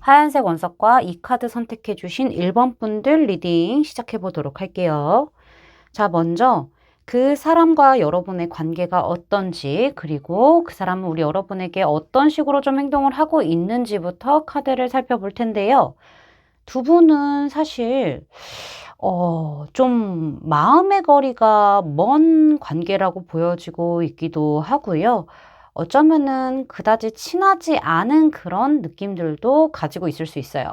하얀색 원석과 이 카드 선택해 주신 1번 분들 리딩 시작해 보도록 할게요. 자, 먼저 그 사람과 여러분의 관계가 어떤지, 그리고 그 사람은 우리 여러분에게 어떤 식으로 좀 행동을 하고 있는지부터 카드를 살펴볼 텐데요. 두 분은 사실 좀 마음의 거리가 먼 관계라고 보여지고 있기도 하고요. 어쩌면은 그다지 친하지 않은 그런 느낌들도 가지고 있을 수 있어요.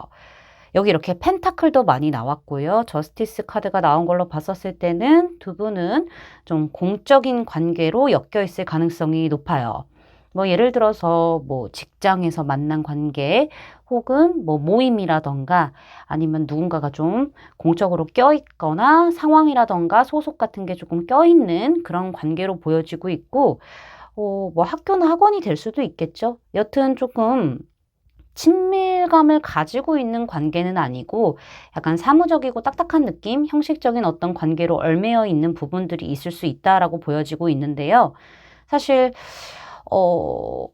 여기 이렇게 펜타클도 많이 나왔고요. 저스티스 카드가 나온 걸로 봤었을 때는 두 분은 좀 공적인 관계로 엮여 있을 가능성이 높아요. 뭐 예를 들어서 뭐 직장에서 만난 관계 혹은 뭐 모임이라던가 아니면 누군가가 좀 공적으로 껴있거나 상황이라던가 소속 같은 게 조금 껴있는 그런 관계로 보여지고 있고 뭐 학교나 학원이 될 수도 있겠죠. 여튼 조금 친밀감을 가지고 있는 관계는 아니고 약간 사무적이고 딱딱한 느낌, 형식적인 어떤 관계로 얽매여 있는 부분들이 있을 수 있다라고 보여지고 있는데요. 사실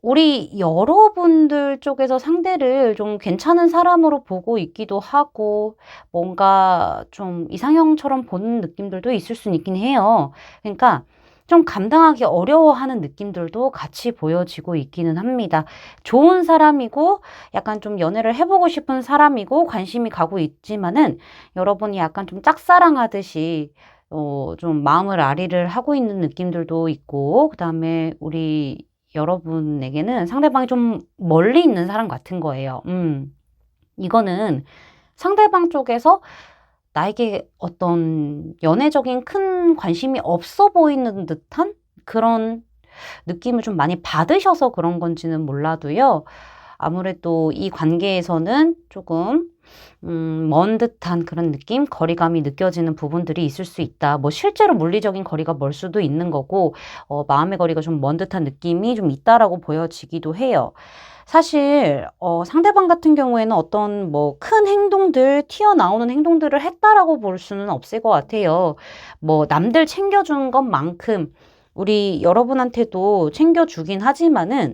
우리 여러분들 쪽에서 상대를 좀 괜찮은 사람으로 보고 있기도 하고 뭔가 좀 이상형처럼 보는 느낌들도 있을 수 있긴 해요. 그러니까 좀 감당하기 어려워하는 느낌들도 같이 보여지고 있기는 합니다. 좋은 사람이고 약간 좀 연애를 해보고 싶은 사람이고 관심이 가고 있지만은 여러분이 약간 좀 짝사랑하듯이 좀 마음을 아리를 하고 있는 느낌들도 있고 그다음에 우리 여러분에게는 상대방이 좀 멀리 있는 사람 같은 거예요. 이거는 상대방 쪽에서 나에게 어떤 연애적인 큰 관심이 없어 보이는 듯한 그런 느낌을 좀 많이 받으셔서 그런 건지는 몰라도요. 아무래도 이 관계에서는 조금 먼 듯한 그런 느낌, 거리감이 느껴지는 부분들이 있을 수 있다. 뭐 실제로 물리적인 거리가 멀 수도 있는 거고, 마음의 거리가 좀 먼 듯한 느낌이 좀 있다라고 보여지기도 해요. 사실 상대방 같은 경우에는 어떤 뭐 큰 행동들, 튀어나오는 행동들을 했다라고 볼 수는 없을 것 같아요. 뭐 남들 챙겨주는 것만큼 우리 여러분한테도 챙겨주긴 하지만은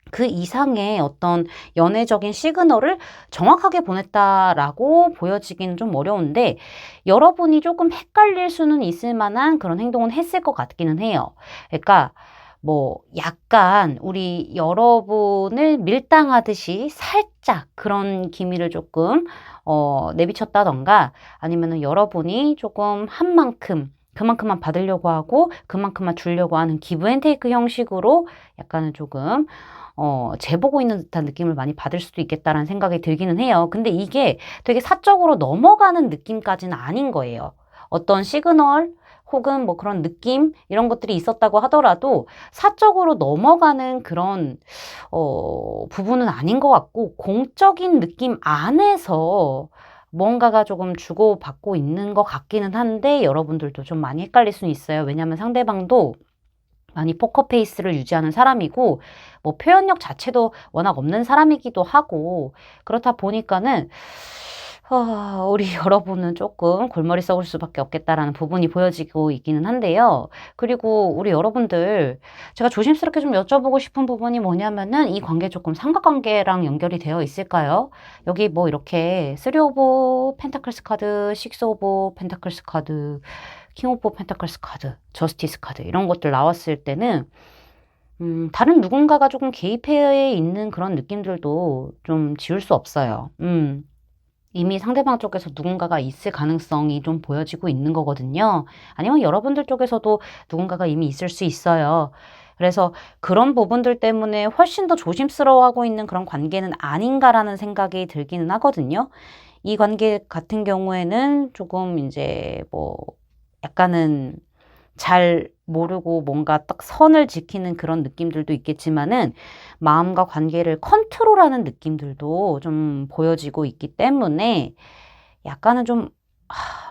그 이상의 어떤 연애적인 시그널을 정확하게 보냈다라고 보여지기는 좀 어려운데 여러분이 조금 헷갈릴 수는 있을 만한 그런 행동은 했을 것 같기는 해요. 그러니까 뭐 약간 우리 여러분을 밀당하듯이 살짝 그런 기미를 조금 내비쳤다던가 아니면은 여러분이 조금 한 만큼 그만큼만 받으려고 하고 그만큼만 주려고 하는 기브 앤 테이크 형식으로 약간은 조금 재보고 있는 듯한 느낌을 많이 받을 수도 있겠다라는 생각이 들기는 해요. 근데 이게 되게 사적으로 넘어가는 느낌까지는 아닌 거예요. 어떤 시그널 혹은 뭐 그런 느낌 이런 것들이 있었다고 하더라도 사적으로 넘어가는 그런 부분은 아닌 것 같고 공적인 느낌 안에서 뭔가가 조금 주고받고 있는 것 같기는 한데 여러분들도 좀 많이 헷갈릴 수는 있어요. 왜냐하면 상대방도 많이 포커페이스를 유지하는 사람이고 뭐 표현력 자체도 워낙 없는 사람이기도 하고 그렇다 보니까는 우리 여러분은 조금 골머리 썩을 수밖에 없겠다라는 부분이 보여지고 있기는 한데요. 그리고 우리 여러분들 제가 조심스럽게 좀 여쭤보고 싶은 부분이 뭐냐면은 이 관계 조금 삼각관계랑 연결이 되어 있을까요? 여기 뭐 이렇게 3 오브 펜타클스 카드, 6 오브 펜타클스 카드, 킹 오브 펜타클스 카드, 저스티스 카드 이런 것들 나왔을 때는 다른 누군가가 조금 개입해 있는 그런 느낌들도 좀 지울 수 없어요. 이미 상대방 쪽에서 누군가가 있을 가능성이 좀 보여지고 있는 거거든요. 아니면 여러분들 쪽에서도 누군가가 이미 있을 수 있어요. 그래서 그런 부분들 때문에 훨씬 더 조심스러워하고 있는 그런 관계는 아닌가라는 생각이 들기는 하거든요. 이 관계 같은 경우에는 조금 이제 뭐 약간은 잘 모르고 뭔가 딱 선을 지키는 그런 느낌들도 있겠지만은 마음과 관계를 컨트롤하는 느낌들도 좀 보여지고 있기 때문에 약간은 좀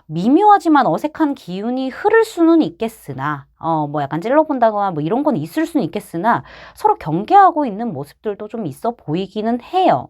미묘하지만 어색한 기운이 흐를 수는 있겠으나 뭐 약간 찔러본다거나 뭐 이런 건 있을 수는 있겠으나 서로 경계하고 있는 모습들도 좀 있어 보이기는 해요.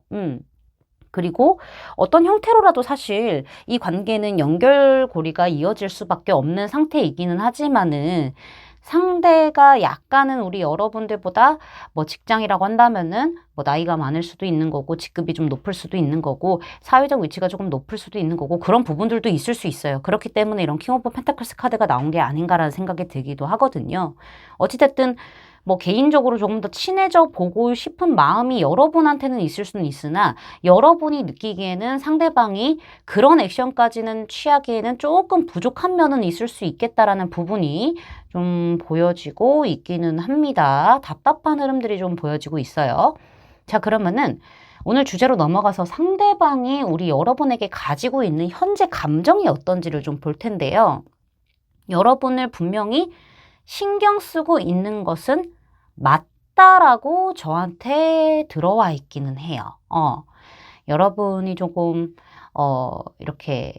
그리고 어떤 형태로라도 사실 이 관계는 연결고리가 이어질 수밖에 없는 상태이기는 하지만은 상대가 약간은 우리 여러분들보다 뭐 직장이라고 한다면은 뭐 나이가 많을 수도 있는 거고 직급이 좀 높을 수도 있는 거고 사회적 위치가 조금 높을 수도 있는 거고 그런 부분들도 있을 수 있어요. 그렇기 때문에 이런 킹 오브 펜타클스 카드가 나온 게 아닌가라는 생각이 들기도 하거든요. 어찌됐든 뭐 개인적으로 조금 더 친해져 보고 싶은 마음이 여러분한테는 있을 수는 있으나 여러분이 느끼기에는 상대방이 그런 액션까지는 취하기에는 조금 부족한 면은 있을 수 있겠다라는 부분이 좀 보여지고 있기는 합니다. 답답한 흐름들이 좀 보여지고 있어요. 자, 그러면은 오늘 주제로 넘어가서 상대방이 우리 여러분에게 가지고 있는 현재 감정이 어떤지를 좀 볼 텐데요. 여러분을 분명히 신경 쓰고 있는 것은 맞다라고 저한테 들어와 있기는 해요. 여러분이 조금, 이렇게,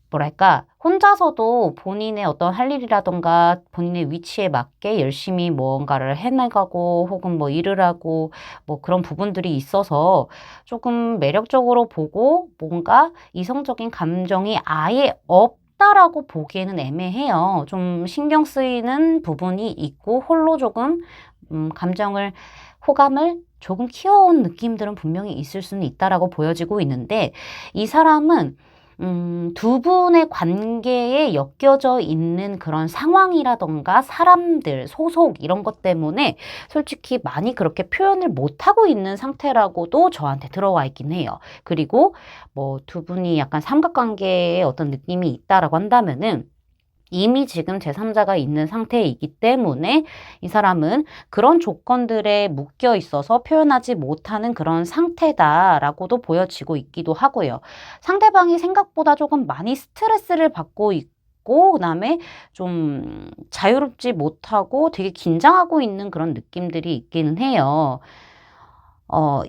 뭐랄까, 혼자서도 본인의 어떤 할 일이라던가 본인의 위치에 맞게 열심히 뭔가를 해나가고 혹은 뭐 일을 하고 뭐 그런 부분들이 있어서 조금 매력적으로 보고 뭔가 이성적인 감정이 아예 없다라고 보기에는 애매해요. 좀 신경 쓰이는 부분이 있고 홀로 조금 감정을, 호감을 조금 키워온 느낌들은 분명히 있을 수는 있다라고 보여지고 있는데 이 사람은 두 분의 관계에 엮여져 있는 그런 상황이라던가 사람들, 소속 이런 것 때문에 솔직히 많이 그렇게 표현을 못하고 있는 상태라고도 저한테 들어와 있긴 해요. 그리고 뭐 두 분이 약간 삼각관계에 어떤 느낌이 있다라고 한다면은 이미 지금 제3자가 있는 상태이기 때문에 이 사람은 그런 조건들에 묶여 있어서 표현하지 못하는 그런 상태다라고도 보여지고 있기도 하고요. 상대방이 생각보다 조금 많이 스트레스를 받고 있고 그다음에 좀 자유롭지 못하고 되게 긴장하고 있는 그런 느낌들이 있기는 해요.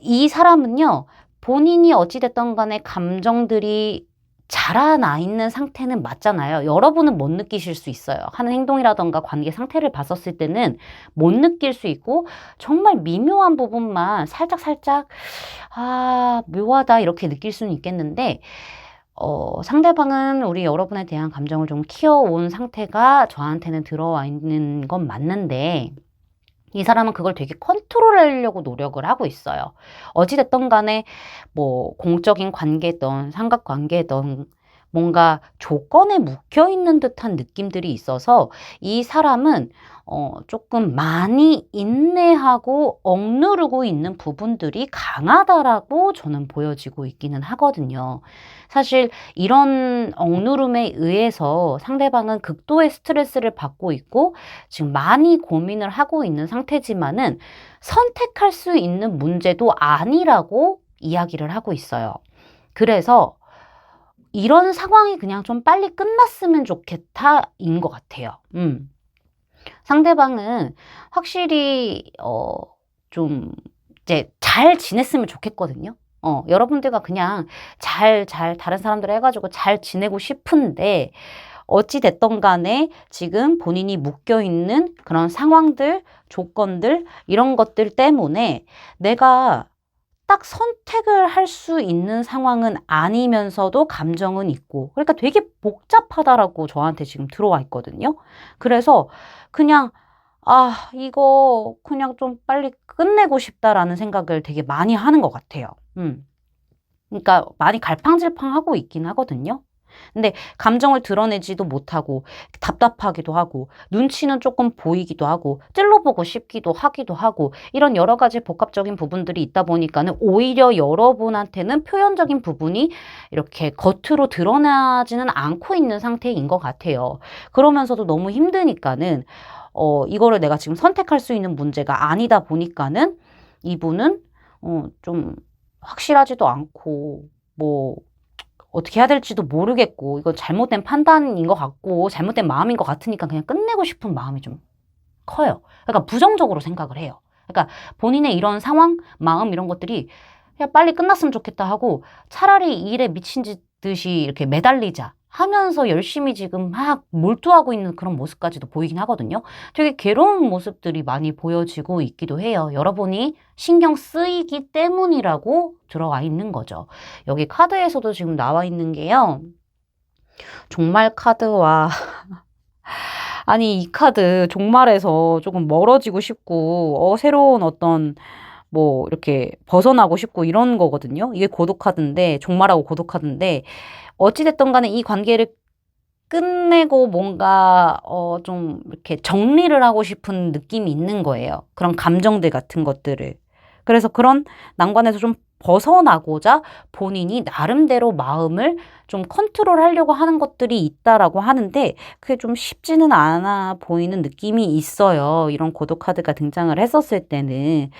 이 사람은요, 본인이 어찌됐던 간에 감정들이 자라나 있는 상태는 맞잖아요. 여러분은 못 느끼실 수 있어요. 하는 행동이라던가 관계 상태를 봤었을 때는 못 느낄 수 있고 정말 미묘한 부분만 살짝살짝 묘하다 이렇게 느낄 수는 있겠는데 상대방은 우리 여러분에 대한 감정을 좀 키워온 상태가 저한테는 들어와 있는 건 맞는데 이 사람은 그걸 되게 컨트롤하려고 노력을 하고 있어요. 어찌됐든 간에 뭐 공적인 관계든 삼각관계든 뭔가 조건에 묶여 있는 듯한 느낌들이 있어서 이 사람은 조금 많이 인내하고 억누르고 있는 부분들이 강하다라고 저는 보여지고 있기는 하거든요. 사실 이런 억누름에 의해서 상대방은 극도의 스트레스를 받고 있고 지금 많이 고민을 하고 있는 상태지만은 선택할 수 있는 문제도 아니라고 이야기를 하고 있어요. 그래서 이런 상황이 그냥 좀 빨리 끝났으면 좋겠다인 것 같아요. 상대방은 확실히 좀 이제 잘 지냈으면 좋겠거든요. 여러분들과 그냥 잘 다른 사람들 해가지고 잘 지내고 싶은데 어찌 됐던 간에 지금 본인이 묶여 있는 그런 상황들, 조건들 이런 것들 때문에 내가 딱 선택을 할 수 있는 상황은 아니면서도 감정은 있고, 그러니까 되게 복잡하다라고 저한테 지금 들어와 있거든요. 그래서 그냥 이거 그냥 좀 빨리 끝내고 싶다라는 생각을 되게 많이 하는 것 같아요. 그러니까 많이 갈팡질팡하고 있긴 하거든요. 근데 감정을 드러내지도 못하고 답답하기도 하고 눈치는 조금 보이기도 하고 찔러보고 싶기도 하기도 하고 이런 여러 가지 복합적인 부분들이 있다 보니까는 오히려 여러분한테는 표현적인 부분이 이렇게 겉으로 드러나지는 않고 있는 상태인 것 같아요. 그러면서도 너무 힘드니까는 이거를 내가 지금 선택할 수 있는 문제가 아니다 보니까는 이분은 좀 확실하지도 않고 뭐 어떻게 해야 될지도 모르겠고 이건 잘못된 판단인 것 같고 잘못된 마음인 것 같으니까 그냥 끝내고 싶은 마음이 좀 커요. 그러니까 부정적으로 생각을 해요. 그러니까 본인의 이런 상황, 마음 이런 것들이 그냥 빨리 끝났으면 좋겠다 하고 차라리 이 일에 미친 듯이 이렇게 매달리자 하면서 열심히 지금 막 몰두하고 있는 그런 모습까지도 보이긴 하거든요. 되게 괴로운 모습들이 많이 보여지고 있기도 해요. 여러분이 신경 쓰이기 때문이라고 들어와 있는 거죠. 여기 카드에서도 지금 나와 있는 게요. 종말 카드와 아니, 이 카드 종말에서 조금 멀어지고 싶고, 새로운 어떤, 뭐, 이렇게 벗어나고 싶고 이런 거거든요. 이게 고독 카드인데, 종말하고 고독 카드인데, 어찌됐든 간에 이 관계를 끝내고 뭔가, 좀 이렇게 정리를 하고 싶은 느낌이 있는 거예요. 그런 감정들 같은 것들을. 그래서 그런 난관에서 좀 벗어나고자 본인이 나름대로 마음을 좀 컨트롤하려고 하는 것들이 있다라고 하는데 그게 좀 쉽지는 않아 보이는 느낌이 있어요. 이런 고독 카드가 등장을 했었을 때는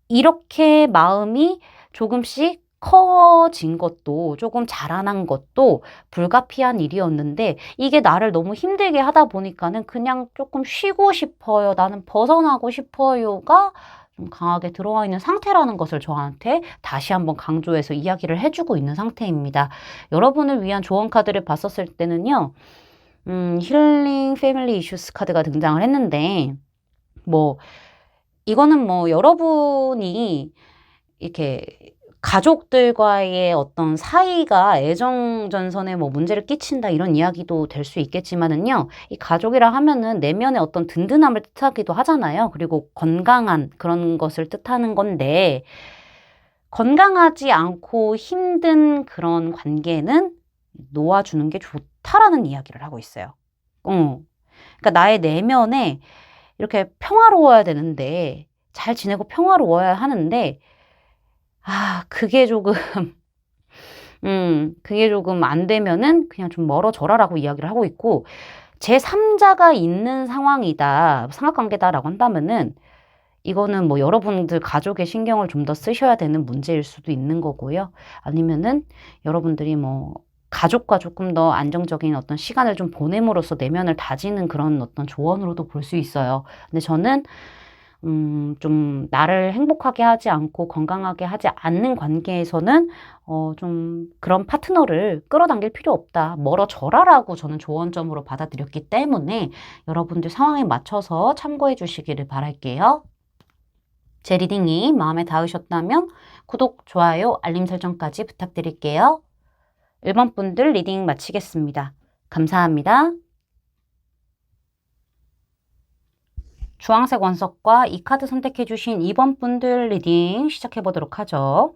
이렇게 마음이 조금씩 커진 것도 조금 자라난 것도 불가피한 일이었는데 이게 나를 너무 힘들게 하다 보니까는 그냥 조금 쉬고 싶어요. 나는 벗어나고 싶어요가 좀 강하게 들어와 있는 상태라는 것을 저한테 다시 한번 강조해서 이야기를 해주고 있는 상태입니다. 여러분을 위한 조언 카드를 봤었을 때는요. 힐링 패밀리 이슈스 카드가 등장을 했는데 뭐 이거는 뭐 여러분이 이렇게 가족들과의 어떤 사이가 애정전선에 뭐 문제를 끼친다 이런 이야기도 될 수 있겠지만은요. 이 가족이라 하면은 내면의 어떤 든든함을 뜻하기도 하잖아요. 그리고 건강한 그런 것을 뜻하는 건데 건강하지 않고 힘든 그런 관계는 놓아주는 게 좋다라는 이야기를 하고 있어요. 그러니까 나의 내면에 이렇게 평화로워야 되는데 잘 지내고 평화로워야 하는데 그게 조금 그게 조금 안 되면은 그냥 좀 멀어져라라고 이야기를 하고 있고 제3자가 있는 상황이다, 삼각관계다라고 한다면은 이거는 뭐 여러분들 가족의 신경을 좀 더 쓰셔야 되는 문제일 수도 있는 거고요. 아니면은 여러분들이 뭐 가족과 조금 더 안정적인 어떤 시간을 좀 보냄으로써 내면을 다지는 그런 어떤 조언으로도 볼 수 있어요. 근데 저는 좀 나를 행복하게 하지 않고 건강하게 하지 않는 관계에서는 좀 그런 파트너를 끌어당길 필요 없다. 멀어져라라고 저는 조언점으로 받아들였기 때문에 여러분들 상황에 맞춰서 참고해 주시기를 바랄게요. 제 리딩이 마음에 닿으셨다면 구독, 좋아요, 알림 설정까지 부탁드릴게요. 1번 분들 리딩 마치겠습니다. 감사합니다. 주황색 원석과 이 카드 선택해주신 2번 분들 리딩 시작해보도록 하죠.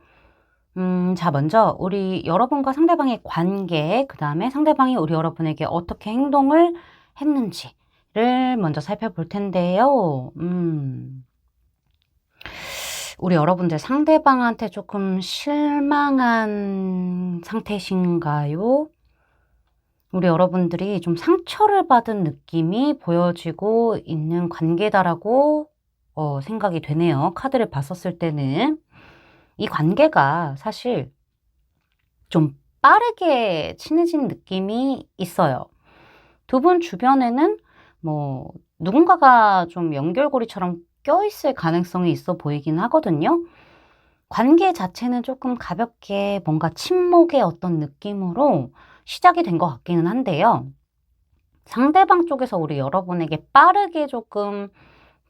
자, 먼저 우리 여러분과 상대방의 관계, 그 다음에 상대방이 우리 여러분에게 어떻게 행동을 했는지를 먼저 살펴볼 텐데요. 우리 여러분들 상대방한테 조금 실망한 상태신가요? 우리 여러분들이 좀 상처를 받은 느낌이 보여지고 있는 관계다라고 생각이 되네요. 카드를 봤었을 때는. 이 관계가 사실 좀 빠르게 친해진 느낌이 있어요. 두 분 주변에는 뭐 누군가가 좀 연결고리처럼 껴있을 가능성이 있어 보이긴 하거든요. 관계 자체는 조금 가볍게 뭔가 친목의 어떤 느낌으로 시작이 된 것 같기는 한데요. 상대방 쪽에서 우리 여러분에게 빠르게 조금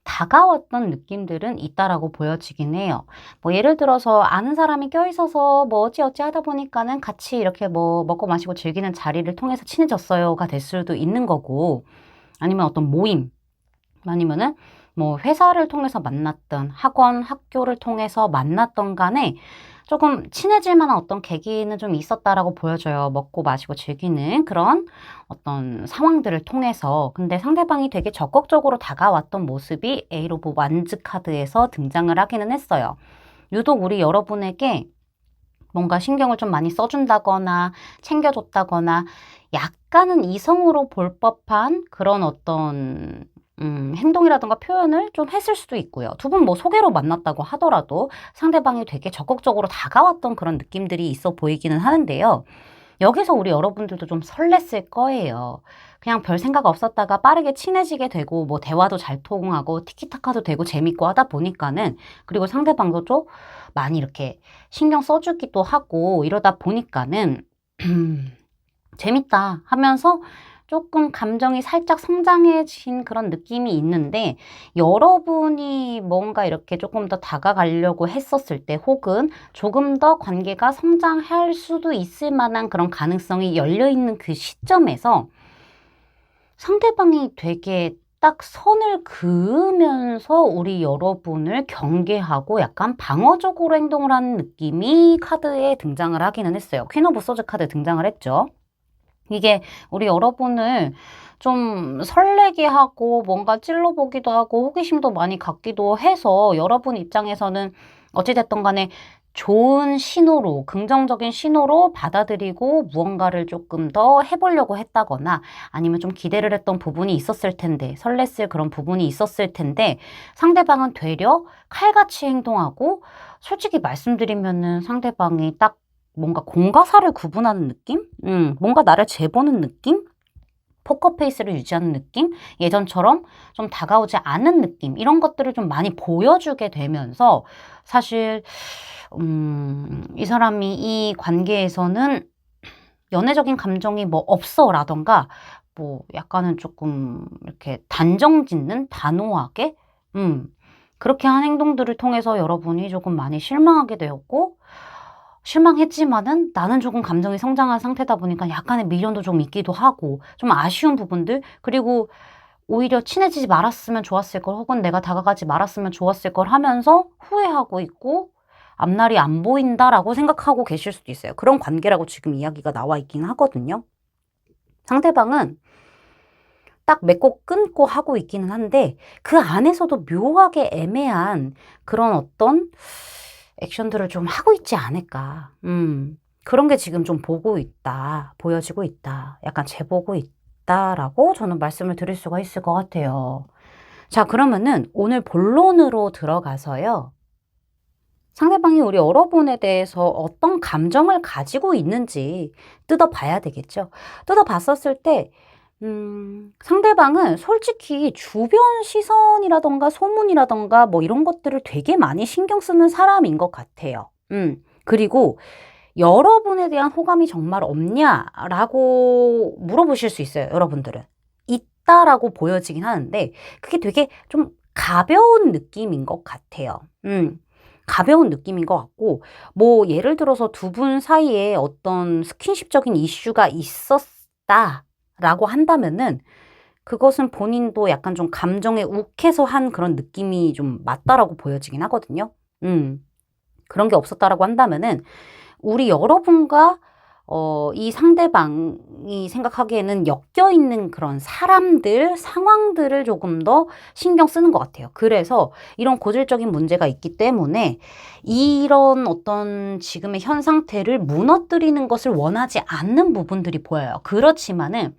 다가왔던 느낌들은 있다라고 보여지긴 해요. 뭐 예를 들어서 아는 사람이 껴있어서 뭐 어찌어찌 하다 보니까는 같이 이렇게 뭐 먹고 마시고 즐기는 자리를 통해서 친해졌어요가 될 수도 있는 거고, 아니면 어떤 모임, 아니면은 뭐 회사를 통해서 만났던, 학원, 학교를 통해서 만났던 간에 조금 친해질 만한 어떤 계기는 좀 있었다라고 보여져요. 먹고 마시고 즐기는 그런 어떤 상황들을 통해서. 근데 상대방이 되게 적극적으로 다가왔던 모습이 A로브 완즈 카드에서 등장을 하기는 했어요. 유독 우리 여러분에게 뭔가 신경을 좀 많이 써준다거나 챙겨줬다거나 약간은 이성으로 볼 법한 그런 어떤 행동이라든가 표현을 좀 했을 수도 있고요. 두 분 뭐 소개로 만났다고 하더라도 상대방이 되게 적극적으로 다가왔던 그런 느낌들이 있어 보이기는 하는데요. 여기서 우리 여러분들도 좀 설렜을 거예요. 그냥 별 생각 없었다가 빠르게 친해지게 되고 뭐 대화도 잘 통하고 티키타카도 되고 재밌고 하다 보니까는, 그리고 상대방도 좀 많이 이렇게 신경 써주기도 하고 이러다 보니까는 재밌다 하면서 조금 감정이 살짝 성장해진 그런 느낌이 있는데, 여러분이 뭔가 이렇게 조금 더 다가가려고 했었을 때, 혹은 조금 더 관계가 성장할 수도 있을 만한 그런 가능성이 열려있는 그 시점에서 상대방이 되게 딱 선을 그으면서 우리 여러분을 경계하고 약간 방어적으로 행동을 하는 느낌이 카드에 등장을 하기는 했어요. 퀸 오브 소즈 카드 등장을 했죠. 이게 우리 여러분을 좀 설레게 하고 뭔가 찔러보기도 하고 호기심도 많이 갖기도 해서, 여러분 입장에서는 어찌됐든 간에 좋은 신호로, 긍정적인 신호로 받아들이고 무언가를 조금 더 해보려고 했다거나, 아니면 좀 기대를 했던 부분이 있었을 텐데, 설렜을 그런 부분이 있었을 텐데, 상대방은 되려 칼같이 행동하고, 솔직히 말씀드리면은 상대방이 딱 뭔가 공과 사를 구분하는 느낌? 뭔가 나를 재보는 느낌? 포커페이스를 유지하는 느낌? 예전처럼 좀 다가오지 않은 느낌? 이런 것들을 좀 많이 보여주게 되면서, 사실 이 사람이 이 관계에서는 연애적인 감정이 뭐 없어 라던가, 뭐 약간은 조금 이렇게 단정 짓는 단호하게 그렇게 한 행동들을 통해서 여러분이 조금 많이 실망하게 되었고, 실망했지만은 나는 조금 감정이 성장한 상태다 보니까 약간의 미련도 좀 있기도 하고, 좀 아쉬운 부분들, 그리고 오히려 친해지지 말았으면 좋았을 걸, 혹은 내가 다가가지 말았으면 좋았을 걸 하면서 후회하고 있고 앞날이 안 보인다라고 생각하고 계실 수도 있어요. 그런 관계라고 지금 이야기가 나와 있긴 하거든요. 상대방은 딱 맺고 끊고 하고 있기는 한데, 그 안에서도 묘하게 애매한 그런 어떤 액션들을 좀 하고 있지 않을까. 그런 게 지금 좀 보여지고 있다. 약간 재보고 있다라고 저는 말씀을 드릴 수가 있을 것 같아요. 자, 그러면은 오늘 본론으로 들어가서요. 상대방이 우리 여러분에 대해서 어떤 감정을 가지고 있는지 뜯어봐야 되겠죠. 뜯어봤었을 때, 상대방은 솔직히 주변 시선이라던가 소문이라던가 뭐 이런 것들을 되게 많이 신경 쓰는 사람인 것 같아요. 그리고 여러분에 대한 호감이 정말 없냐라고 물어보실 수 있어요, 여러분들은. 있다라고 보여지긴 하는데, 그게 되게 좀 가벼운 느낌인 것 같아요. 가벼운 느낌인 것 같고, 뭐 예를 들어서 두 분 사이에 어떤 스킨십적인 이슈가 있었다라고 한다면은, 그것은 본인도 약간 좀 감정에 욱해서 한 그런 느낌이 좀 맞다라고 보여지긴 하거든요. 그런 게 없었다라고 한다면은, 우리 여러분과 이 상대방이 생각하기에는 엮여있는 그런 사람들, 상황들을 조금 더 신경 쓰는 것 같아요. 그래서 이런 고질적인 문제가 있기 때문에 이런 어떤 지금의 현 상태를 무너뜨리는 것을 원하지 않는 부분들이 보여요. 그렇지만은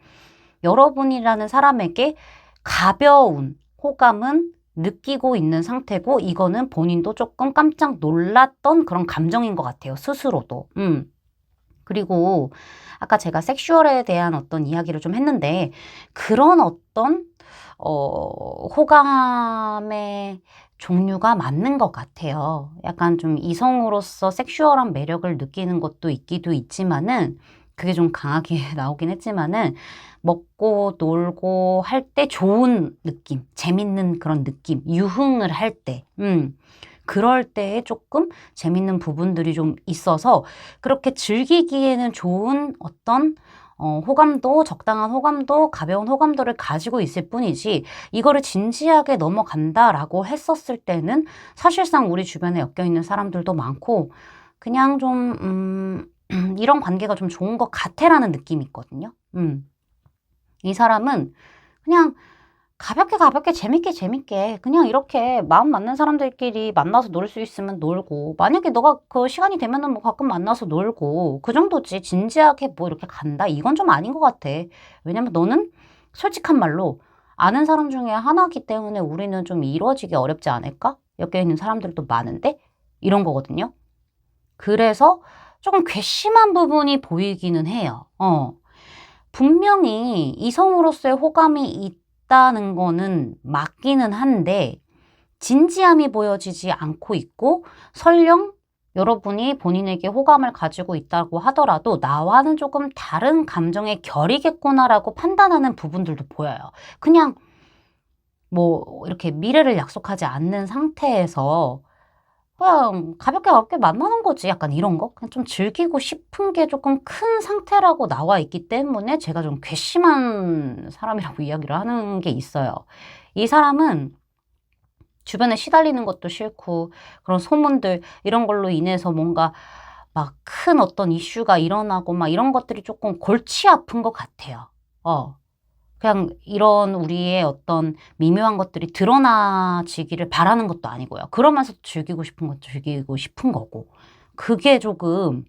여러분이라는 사람에게 가벼운 호감은 느끼고 있는 상태고, 이거는 본인도 조금 깜짝 놀랐던 그런 감정인 것 같아요. 스스로도. 그리고 아까 제가 섹슈얼에 대한 어떤 이야기를 좀 했는데, 그런 어떤 호감의 종류가 맞는 것 같아요. 약간 좀 이성으로서 섹슈얼한 매력을 느끼는 것도 있기도 있지만은, 그게 좀 강하게 나오긴 했지만은 먹고 놀고 할 때 좋은 느낌, 재밌는 그런 느낌, 유흥을 할 때, 그럴 때에 조금 재밌는 부분들이 좀 있어서 그렇게 즐기기에는 좋은 어떤 호감도, 적당한 호감도, 가벼운 호감도를 가지고 있을 뿐이지 이거를 진지하게 넘어간다라고 했었을 때는 사실상 우리 주변에 엮여있는 사람들도 많고 그냥 좀 이런 관계가 좀 좋은 것 같아라는 느낌이 있거든요. 이 사람은 그냥 가볍게 재밌게 그냥 이렇게 마음 맞는 사람들끼리 만나서 놀 수 있으면 놀고 만약에 너가 그 시간이 되면은 뭐 가끔 만나서 놀고 그 정도지 진지하게 뭐 이렇게 간다 이건 좀 아닌 것 같아. 왜냐면 너는 솔직한 말로 아는 사람 중에 하나이기 때문에 우리는 좀 이루어지기 어렵지 않을까? 엮여 있는 사람들도 많은데 이런 거거든요. 그래서 조금 괘씸한 부분이 보이기는 해요. 분명히 이성으로서의 호감이 있다는 거는 맞기는 한데 진지함이 보여지지 않고 있고 설령 여러분이 본인에게 호감을 가지고 있다고 하더라도 나와는 조금 다른 감정의 결이겠구나라고 판단하는 부분들도 보여요. 그냥 뭐 이렇게 미래를 약속하지 않는 상태에서 그냥 가볍게 만나는 거지. 약간 이런 거? 그냥 좀 즐기고 싶은 게 조금 큰 상태라고 나와 있기 때문에 제가 좀 괘씸한 사람이라고 이야기를 하는 게 있어요. 이 사람은 주변에 시달리는 것도 싫고 그런 소문들 이런 걸로 인해서 뭔가 막 큰 어떤 이슈가 일어나고 막 이런 것들이 조금 골치 아픈 것 같아요. 그냥 이런 우리의 어떤 미묘한 것들이 드러나지기를 바라는 것도 아니고요. 그러면서 즐기고 싶은 건 즐기고 싶은 거고. 그게 조금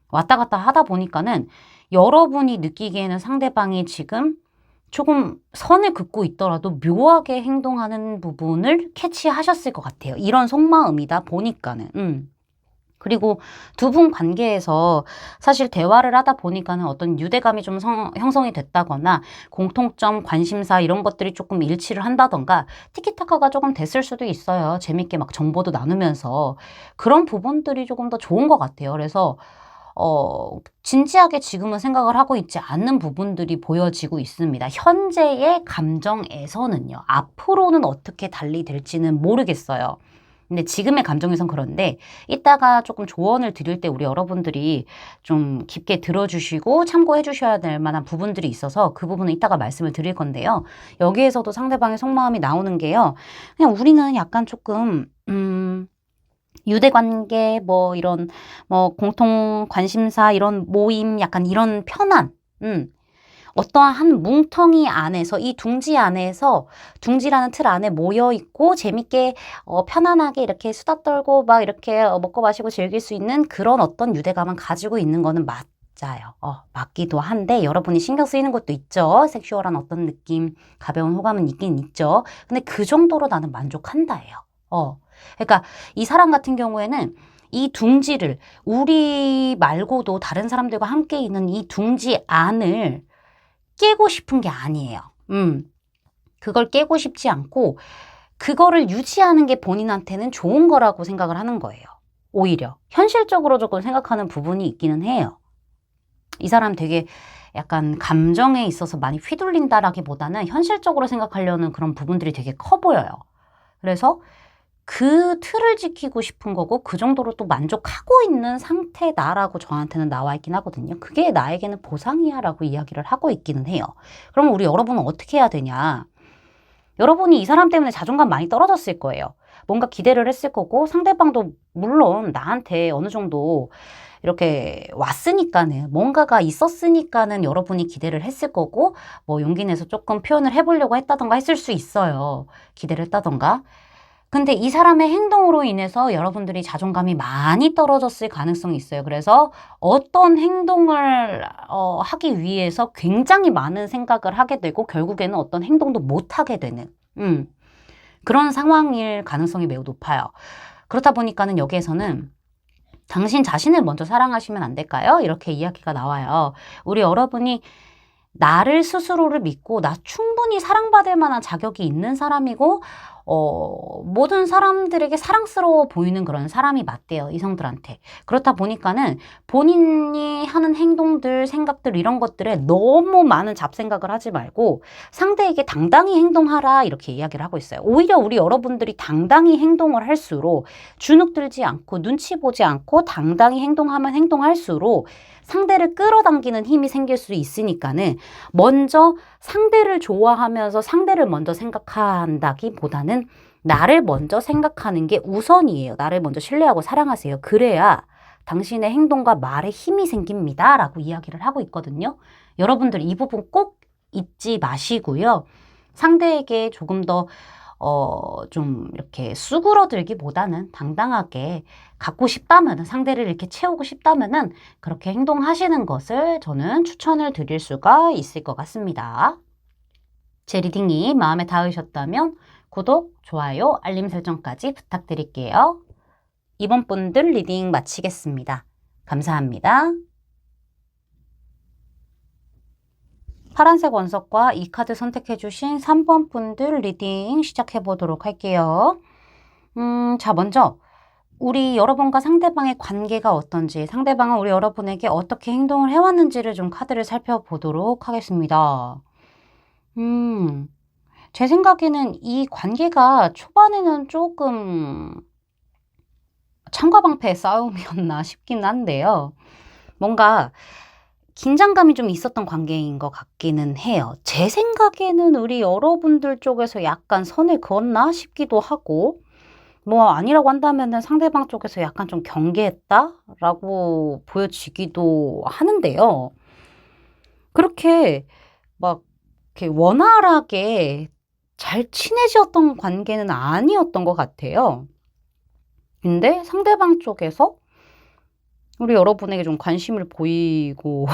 왔다 갔다 하다 보니까는 여러분이 느끼기에는 상대방이 지금 조금 선을 긋고 있더라도 묘하게 행동하는 부분을 캐치하셨을 것 같아요. 이런 속마음이다 보니까는. 그리고 두 분 관계에서 사실 대화를 하다 보니까는 어떤 유대감이 좀 형성이 됐다거나 공통점, 관심사 이런 것들이 조금 일치를 한다던가 티키타카가 조금 됐을 수도 있어요. 재밌게 막 정보도 나누면서 그런 부분들이 조금 더 좋은 것 같아요. 그래서 진지하게 지금은 생각을 하고 있지 않는 부분들이 보여지고 있습니다. 현재의 감정에서는요. 앞으로는 어떻게 달리 될지는 모르겠어요. 근데 지금의 감정에선 그런데 이따가 조금 조언을 드릴 때 우리 여러분들이 좀 깊게 들어주시고 참고해 주셔야 될 만한 부분들이 있어서 그 부분은 이따가 말씀을 드릴 건데요. 여기에서도 상대방의 속마음이 나오는 게요. 그냥 우리는 약간 조금 유대관계 뭐 이런 뭐 공통 관심사 이런 모임 약간 이런 편안 어떠한 뭉텅이 안에서 이 둥지 안에서 둥지라는 틀 안에 모여 있고 재밌게 편안하게 이렇게 수다 떨고 막 이렇게 먹고 마시고 즐길 수 있는 그런 어떤 유대감을 가지고 있는 거는 맞아요. 맞기도 한데 여러분이 신경 쓰이는 것도 있죠. 섹슈얼한 어떤 느낌, 가벼운 호감은 있긴 있죠. 근데 그 정도로 나는 만족한다예요. 그러니까 이 사람 같은 경우에는 이 둥지를 우리 말고도 다른 사람들과 함께 있는 이 둥지 안을 깨고 싶은 게 아니에요. 그걸 깨고 싶지 않고 그거를 유지하는 게 본인한테는 좋은 거라고 생각을 하는 거예요. 오히려 현실적으로 조금 생각하는 부분이 있기는 해요. 이 사람 되게 약간 감정에 있어서 많이 휘둘린다라기보다는 현실적으로 생각하려는 그런 부분들이 되게 커 보여요. 그래서 그 틀을 지키고 싶은 거고 그 정도로 또 만족하고 있는 상태다라고 저한테는 나와 있긴 하거든요. 그게 나에게는 보상이야 라고 이야기를 하고 있기는 해요. 그럼 우리 여러분은 어떻게 해야 되냐? 여러분이 이 사람 때문에 자존감 많이 떨어졌을 거예요. 뭔가 기대를 했을 거고 상대방도 물론 나한테 어느 정도 이렇게 왔으니까는 뭔가가 있었으니까는 여러분이 기대를 했을 거고 뭐 용기 내서 조금 표현을 해보려고 했다던가 했을 수 있어요. 기대를 했다던가. 근데 이 사람의 행동으로 인해서 여러분들이 자존감이 많이 떨어졌을 가능성이 있어요. 그래서 어떤 행동을 하기 위해서 굉장히 많은 생각을 하게 되고 결국에는 어떤 행동도 못 하게 되는 그런 상황일 가능성이 매우 높아요. 그렇다 보니까는 여기에서는 당신 자신을 먼저 사랑하시면 안 될까요? 이렇게 이야기가 나와요. 우리 여러분이 나를 스스로를 믿고 나 충분히 사랑받을 만한 자격이 있는 사람이고 모든 사람들에게 사랑스러워 보이는 그런 사람이 맞대요. 이성들한테. 그렇다 보니까는 본인이 하는 행동들, 생각들 이런 것들에 너무 많은 잡생각을 하지 말고 상대에게 당당히 행동하라 이렇게 이야기를 하고 있어요. 오히려 우리 여러분들이 당당히 행동을 할수록 주눅들지 않고 눈치 보지 않고 당당히 행동하면 행동할수록 상대를 끌어당기는 힘이 생길 수 있으니까는 먼저 상대를 좋아하면서 상대를 먼저 생각한다기보다는 나를 먼저 생각하는 게 우선이에요. 나를 먼저 신뢰하고 사랑하세요. 그래야 당신의 행동과 말에 힘이 생깁니다. 라고 이야기를 하고 있거든요. 여러분들 이 부분 꼭 잊지 마시고요. 상대에게 조금 더 좀 이렇게 수그러들기보다는 당당하게 갖고 싶다면은 상대를 이렇게 채우고 싶다면은 그렇게 행동하시는 것을 저는 추천을 드릴 수가 있을 것 같습니다. 제 리딩이 마음에 닿으셨다면 구독, 좋아요, 알림 설정까지 부탁드릴게요. 이번 분들 리딩 마치겠습니다. 감사합니다. 파란색 원석과 이 카드 선택해주신 3번 분들 리딩 시작해보도록 할게요. 자, 먼저 우리 여러분과 상대방의 관계가 어떤지, 상대방은 우리 여러분에게 어떻게 행동을 해왔는지를 좀 카드를 살펴보도록 하겠습니다. 제 생각에는 이 관계가 초반에는 조금 창과 방패의 싸움이었나 싶긴 한데요. 뭔가 긴장감이 좀 있었던 관계인 것 같기는 해요. 제 생각에는 우리 여러분들 쪽에서 약간 선을 그었나 싶기도 하고, 뭐 아니라고 한다면은 상대방 쪽에서 약간 좀 경계했다라고 보여지기도 하는데요. 그렇게 막 이렇게 원활하게 잘 친해졌던 관계는 아니었던 것 같아요. 근데 상대방 쪽에서 우리 여러분에게 좀 관심을 보이고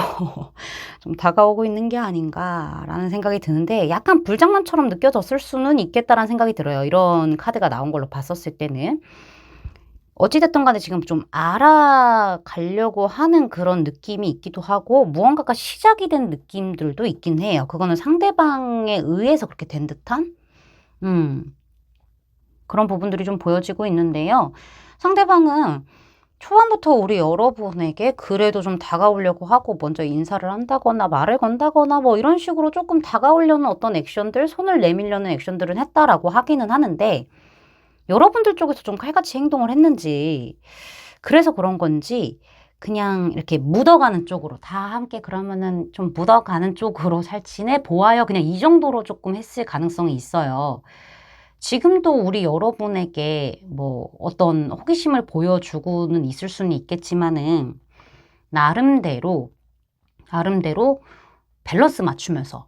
좀 다가오고 있는 게 아닌가라는 생각이 드는데 약간 불장난처럼 느껴졌을 수는 있겠다라는 생각이 들어요. 이런 카드가 나온 걸로 봤었을 때는. 어찌됐든 간에 지금 좀 알아가려고 하는 그런 느낌이 있기도 하고 무언가가 시작이 된 느낌들도 있긴 해요. 그거는 상대방에 의해서 그렇게 된 듯한 그런 부분들이 좀 보여지고 있는데요. 상대방은 초반부터 우리 여러분에게 그래도 좀 다가오려고 하고 먼저 인사를 한다거나 말을 건다거나 뭐 이런 식으로 조금 다가오려는 어떤 액션들, 손을 내밀려는 액션들은 했다라고 하기는 하는데 여러분들 쪽에서 좀 칼같이 행동을 했는지 그래서 그런 건지 그냥 이렇게 묻어가는 쪽으로 다 함께 그러면은 좀 묻어가는 쪽으로 잘 지내보아요. 그냥 이 정도로 조금 했을 가능성이 있어요. 지금도 우리 여러분에게 뭐 어떤 호기심을 보여주고는 있을 수는 있겠지만은 나름대로 밸런스 맞추면서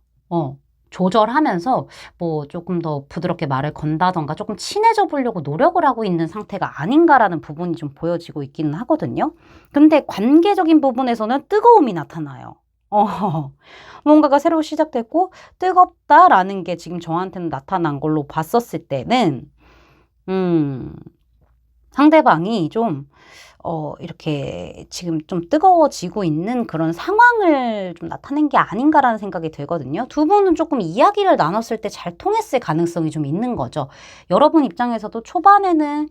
조절하면서 뭐 조금 더 부드럽게 말을 건다던가 조금 친해져 보려고 노력을 하고 있는 상태가 아닌가라는 부분이 좀 보여지고 있기는 하거든요. 근데 관계적인 부분에서는 뜨거움이 나타나요. 뭔가가 새로 시작됐고 뜨겁다라는 게 지금 저한테는 나타난 걸로 봤었을 때는 상대방이 좀 이렇게 지금 좀 뜨거워지고 있는 그런 상황을 좀 나타낸 게 아닌가라는 생각이 들거든요. 두 분은 조금 이야기를 나눴을 때 잘 통했을 가능성이 좀 있는 거죠. 여러분 입장에서도 초반에는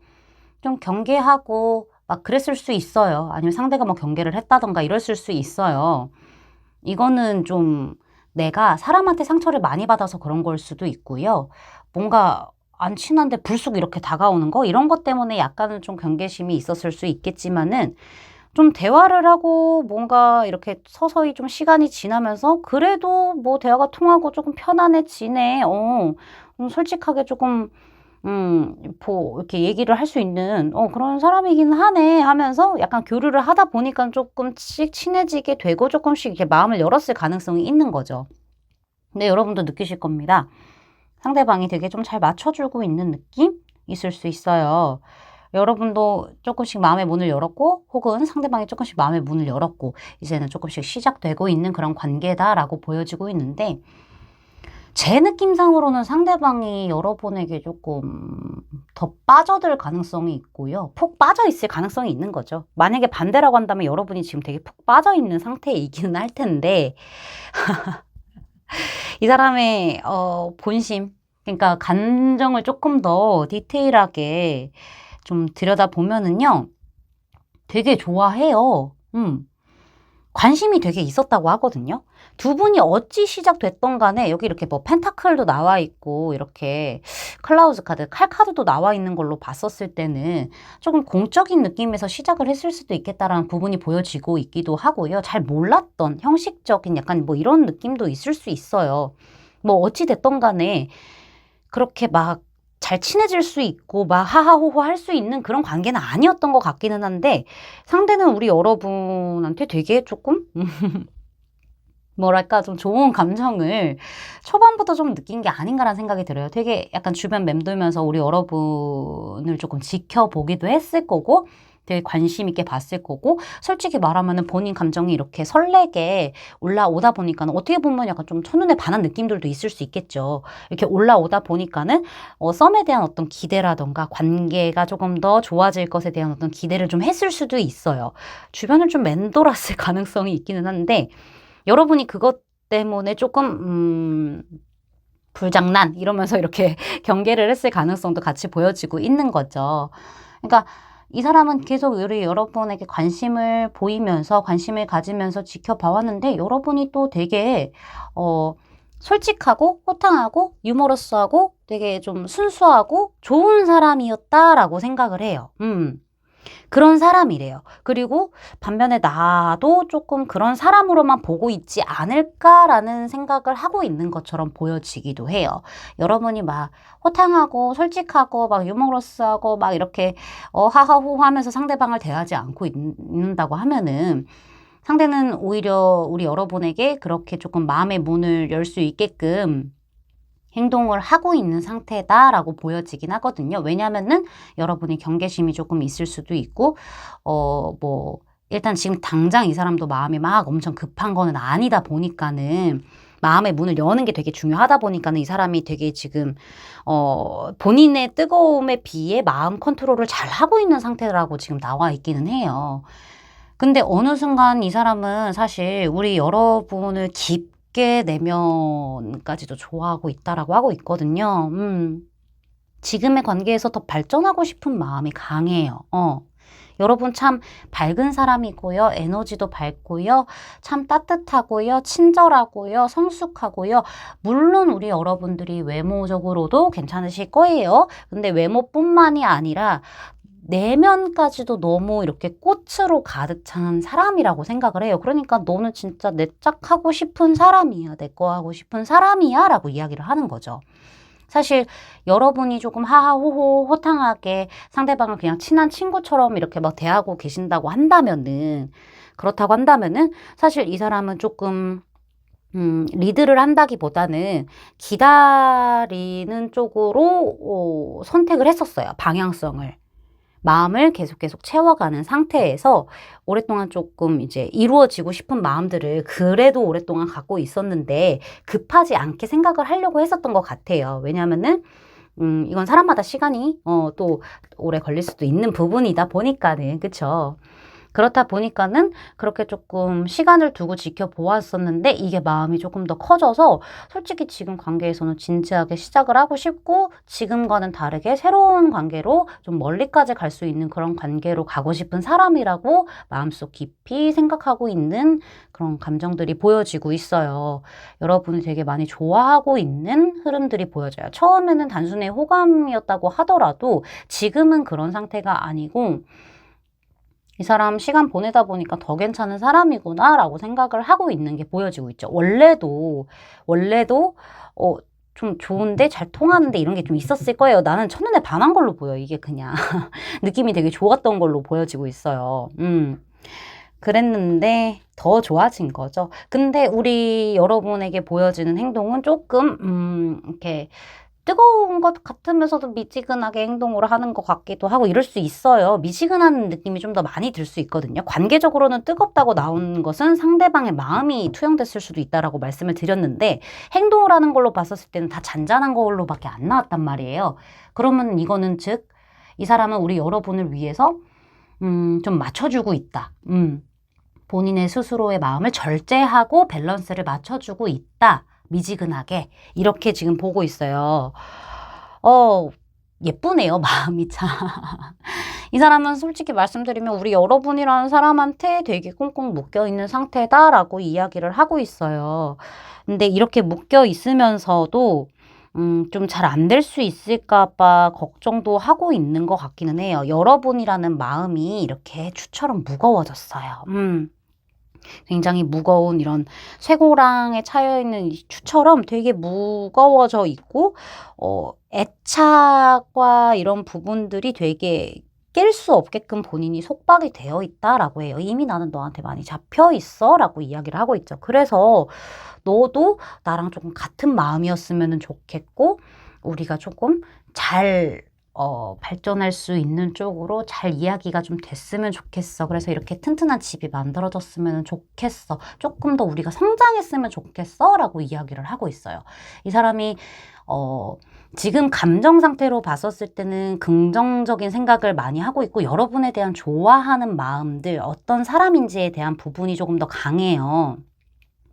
좀 경계하고 막 그랬을 수 있어요. 아니면 상대가 뭐 경계를 했다던가 이랬을 수 있어요. 이거는 좀 내가 사람한테 상처를 많이 받아서 그런 걸 수도 있고요. 뭔가 안 친한데 불쑥 이렇게 다가오는 거 이런 것 때문에 약간은 좀 경계심이 있었을 수 있겠지만은 좀 대화를 하고 뭔가 이렇게 서서히 좀 시간이 지나면서 그래도 뭐 대화가 통하고 조금 편안해지네. 솔직하게 조금 이렇게 얘기를 할 수 있는, 그런 사람이긴 하네 하면서 약간 교류를 하다 보니까 조금씩 친해지게 되고 조금씩 이렇게 마음을 열었을 가능성이 있는 거죠. 근데 여러분도 느끼실 겁니다. 상대방이 되게 좀 잘 맞춰주고 있는 느낌? 있을 수 있어요. 여러분도 조금씩 마음의 문을 열었고, 혹은 상대방이 조금씩 마음의 문을 열었고, 이제는 조금씩 시작되고 있는 그런 관계다라고 보여지고 있는데, 제 느낌상으로는 상대방이 여러분에게 조금 더 빠져들 가능성이 있고요. 푹 빠져 있을 가능성이 있는 거죠. 만약에 반대라고 한다면 여러분이 지금 되게 푹 빠져 있는 상태이기는 할 텐데 이 사람의 본심, 그러니까 감정을 조금 더 디테일하게 좀 들여다보면은요, 되게 좋아해요. 관심이 되게 있었다고 하거든요. 두 분이 어찌 시작됐던 간에 여기 이렇게 뭐 펜타클도 나와 있고 이렇게 클라우드 카드, 칼 카드도 나와 있는 걸로 봤었을 때는 조금 공적인 느낌에서 시작을 했을 수도 있겠다라는 부분이 보여지고 있기도 하고요. 잘 몰랐던 형식적인 약간 뭐 이런 느낌도 있을 수 있어요. 뭐 어찌 됐던 간에 그렇게 막 잘 친해질 수 있고 막 하하호호 할 수 있는 그런 관계는 아니었던 것 같기는 한데 상대는 우리 여러분한테 되게 조금 뭐랄까 좀 좋은 감정을 초반부터 좀 느낀 게 아닌가라는 생각이 들어요. 되게 약간 주변 맴돌면서 우리 여러분을 조금 지켜보기도 했을 거고 되게 관심 있게 봤을 거고 솔직히 말하면은 본인 감정이 이렇게 설레게 올라오다 보니까는 어떻게 보면 약간 좀 첫눈에 반한 느낌들도 있을 수 있겠죠. 이렇게 올라오다 보니까는 썸에 대한 어떤 기대라던가 관계가 조금 더 좋아질 것에 대한 어떤 기대를 좀 했을 수도 있어요. 주변을 좀 맴돌았을 가능성이 있기는 한데 여러분이 그것 때문에 조금 불장난 이러면서 이렇게 경계를 했을 가능성도 같이 보여지고 있는 거죠. 그러니까 이 사람은 계속 우리 여러분에게 관심을 보이면서 관심을 가지면서 지켜봐왔는데 여러분이 또 되게 솔직하고 호탕하고 유머러스하고 되게 좀 순수하고 좋은 사람이었다라고 생각을 해요. 그런 사람이래요. 그리고 반면에 나도 조금 그런 사람으로만 보고 있지 않을까라는 생각을 하고 있는 것처럼 보여지기도 해요. 여러분이 막 호탕하고 솔직하고 막 유머러스하고 막 이렇게 하하호 하면서 상대방을 대하지 않고 있는다고 하면은 상대는 오히려 우리 여러분에게 그렇게 조금 마음의 문을 열 수 있게끔 행동을 하고 있는 상태다라고 보여지긴 하거든요. 왜냐면은 여러분이 경계심이 조금 있을 수도 있고, 일단 지금 당장 이 사람도 마음이 막 엄청 급한 거는 아니다 보니까는 마음의 문을 여는 게 되게 중요하다 보니까는 이 사람이 되게 지금, 본인의 뜨거움에 비해 마음 컨트롤을 잘 하고 있는 상태라고 지금 나와 있기는 해요. 근데 어느 순간 이 사람은 사실 우리 여러분을 깊게 내면까지도 좋아하고 있다라고 하고 있거든요. 지금의 관계에서 더 발전하고 싶은 마음이 강해요. 여러분 참 밝은 사람이고요. 에너지도 밝고요. 참 따뜻하고요. 친절하고요. 성숙하고요. 물론 우리 여러분들이 외모적으로도 괜찮으실 거예요. 근데 외모뿐만이 아니라 내면까지도 너무 이렇게 꽃으로 가득 찬 사람이라고 생각을 해요. 그러니까 너는 진짜 내 짝하고 싶은 사람이야. 내 거 하고 싶은 사람이야. 라고 이야기를 하는 거죠. 사실 여러분이 조금 하하호호 호탕하게 상대방을 그냥 친한 친구처럼 이렇게 막 대하고 계신다고 한다면은 그렇다고 한다면은 사실 이 사람은 조금 리드를 한다기보다는 기다리는 쪽으로 선택을 했었어요. 방향성을. 마음을 계속 채워가는 상태에서 오랫동안 조금 이제 이루어지고 싶은 마음들을 그래도 오랫동안 갖고 있었는데 급하지 않게 생각을 하려고 했었던 것 같아요. 왜냐하면은 이건 사람마다 시간이 또 오래 걸릴 수도 있는 부분이다 보니까는 그쵸? 그렇다 보니까는 그렇게 조금 시간을 두고 지켜보았었는데 이게 마음이 조금 더 커져서 솔직히 지금 관계에서는 진지하게 시작을 하고 싶고 지금과는 다르게 새로운 관계로 좀 멀리까지 갈 수 있는 그런 관계로 가고 싶은 사람이라고 마음속 깊이 생각하고 있는 그런 감정들이 보여지고 있어요. 여러분이 되게 많이 좋아하고 있는 흐름들이 보여져요. 처음에는 단순히 호감이었다고 하더라도 지금은 그런 상태가 아니고 이 사람 시간 보내다 보니까 더 괜찮은 사람이구나 라고 생각을 하고 있는 게 보여지고 있죠. 원래도 좀 좋은데 잘 통하는데 이런 게 좀 있었을 거예요. 나는 첫눈에 반한 걸로 보여. 이게 그냥 느낌이 되게 좋았던 걸로 보여지고 있어요. 그랬는데 더 좋아진 거죠. 근데 우리 여러분에게 보여지는 행동은 조금 이렇게 뜨거운 것 같으면서도 미지근하게 행동을 하는 것 같기도 하고 이럴 수 있어요. 미지근한 느낌이 좀 더 많이 들 수 있거든요. 관계적으로는 뜨겁다고 나온 것은 상대방의 마음이 투영됐을 수도 있다라고 말씀을 드렸는데 행동을 하는 걸로 봤었을 때는 다 잔잔한 걸로밖에 안 나왔단 말이에요. 그러면 이거는 즉 이 사람은 우리 여러분을 위해서 좀 맞춰주고 있다. 본인의 스스로의 마음을 절제하고 밸런스를 맞춰주고 있다. 미지근하게 이렇게 지금 보고 있어요. 예쁘네요. 마음이 참. 이 사람은 솔직히 말씀드리면 우리 여러분이라는 사람한테 되게 꽁꽁 묶여있는 상태다라고 이야기를 하고 있어요. 근데 이렇게 묶여 있으면서도 좀 잘 안 될 수 있을까 봐 걱정도 하고 있는 것 같기는 해요. 여러분이라는 마음이 이렇게 추처럼 무거워졌어요. 굉장히 무거운 이런 쇠고랑에 차여있는 이 추처럼 되게 무거워져 있고, 애착과 이런 부분들이 되게 깰 수 없게끔 본인이 속박이 되어 있다라고 해요. 이미 나는 너한테 많이 잡혀 있어 라고 이야기를 하고 있죠. 그래서 너도 나랑 조금 같은 마음이었으면 좋겠고, 우리가 조금 잘 발전할 수 있는 쪽으로 잘 이야기가 좀 됐으면 좋겠어. 그래서 이렇게 튼튼한 집이 만들어졌으면 좋겠어. 조금 더 우리가 성장했으면 좋겠어. 라고 이야기를 하고 있어요. 이 사람이, 지금 감정 상태로 봤었을 때는 긍정적인 생각을 많이 하고 있고, 여러분에 대한 좋아하는 마음들, 어떤 사람인지에 대한 부분이 조금 더 강해요.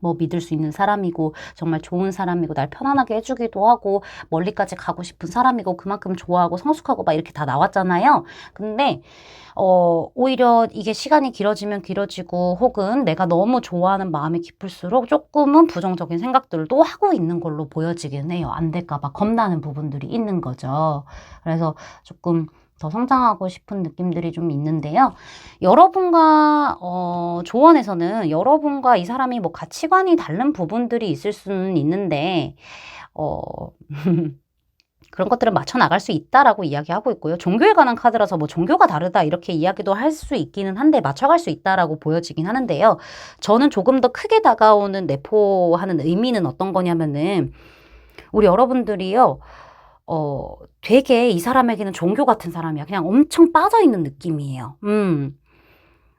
뭐 믿을 수 있는 사람이고 정말 좋은 사람이고 날 편안하게 해주기도 하고 멀리까지 가고 싶은 사람이고 그만큼 좋아하고 성숙하고 막 이렇게 다 나왔잖아요. 근데 오히려 이게 시간이 길어지면 길어지고 혹은 내가 너무 좋아하는 마음이 깊을수록 조금은 부정적인 생각들도 하고 있는 걸로 보여지긴 해요. 안 될까 봐 겁나는 부분들이 있는 거죠. 그래서 조금 더 성장하고 싶은 느낌들이 좀 있는데요. 여러분과 조언에서는 여러분과 이 사람이 뭐 가치관이 다른 부분들이 있을 수는 있는데 어, 그런 것들을 맞춰 나갈 수 있다라고 이야기하고 있고요. 종교에 관한 카드라서 뭐 종교가 다르다 이렇게 이야기도 할 수 있기는 한데 맞춰갈 수 있다라고 보여지긴 하는데요. 저는 조금 더 크게 다가오는 내포하는 의미는 어떤 거냐면은 우리 여러분들이요. 되게 이 사람에게는 종교 같은 사람이야. 그냥 엄청 빠져있는 느낌이에요.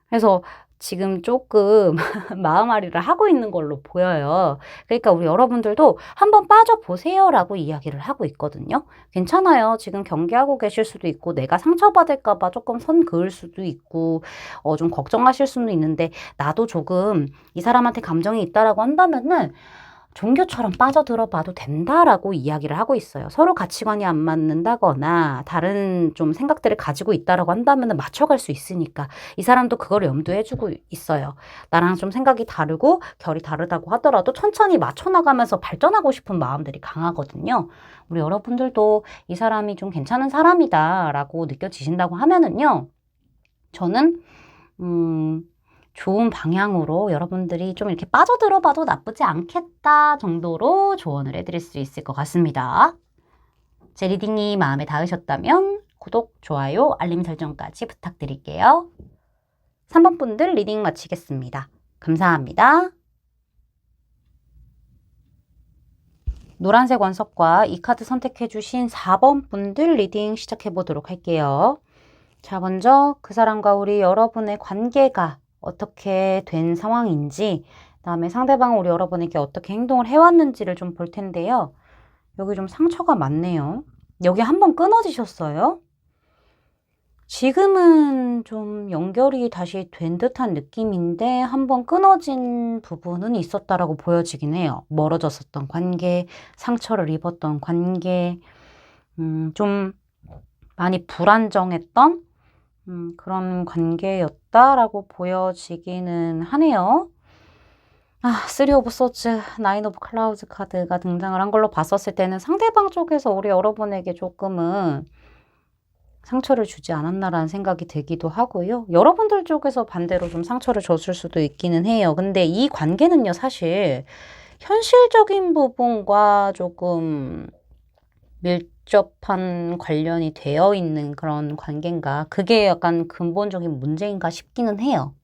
그래서 지금 조금 마음앓이를 하고 있는 걸로 보여요. 그러니까 우리 여러분들도 한번 빠져보세요 라고 이야기를 하고 있거든요. 괜찮아요. 지금 경계하고 계실 수도 있고 내가 상처받을까 봐 조금 선 그을 수도 있고 좀 걱정하실 수는 있는데 나도 조금 이 사람한테 감정이 있다라고 한다면은 종교처럼 빠져들어 봐도 된다라고 이야기를 하고 있어요. 서로 가치관이 안 맞는다거나 다른 좀 생각들을 가지고 있다라고 한다면 맞춰갈 수 있으니까 이 사람도 그걸 염두에 주고 있어요. 나랑 좀 생각이 다르고 결이 다르다고 하더라도 천천히 맞춰나가면서 발전하고 싶은 마음들이 강하거든요. 우리 여러분들도 이 사람이 좀 괜찮은 사람이다라고 느껴지신다고 하면은요. 저는 좋은 방향으로 여러분들이 좀 이렇게 빠져들어 봐도 나쁘지 않겠다 정도로 조언을 해드릴 수 있을 것 같습니다. 제 리딩이 마음에 닿으셨다면 구독, 좋아요, 알림 설정까지 부탁드릴게요. 3번 분들 리딩 마치겠습니다. 감사합니다. 노란색 원석과 이 카드 선택해주신 4번 분들 리딩 시작해보도록 할게요. 자, 먼저 그 사람과 우리 여러분의 관계가 어떻게 된 상황인지, 그다음에 상대방은 우리 여러분에게 어떻게 행동을 해왔는지를 좀 볼 텐데요. 여기 좀 상처가 많네요. 여기 한번 끊어지셨어요. 지금은 좀 연결이 다시 된 듯한 느낌인데 한번 끊어진 부분은 있었다라고 보여지긴 해요. 멀어졌었던 관계, 상처를 입었던 관계, 좀 많이 불안정했던 그런 관계였다라고 보여지기는 하네요. 쓰리 오브 소즈, 나인 오브 클라우즈 카드가 등장을 한 걸로 봤었을 때는 상대방 쪽에서 우리 여러분에게 조금은 상처를 주지 않았나라는 생각이 들기도 하고요. 여러분들 쪽에서 반대로 좀 상처를 줬을 수도 있기는 해요. 근데 이 관계는요, 사실 현실적인 부분과 조금 밀접한 관련이 되어 있는 그런 관계인가? 그게 약간 근본적인 문제인가 싶기는 해요.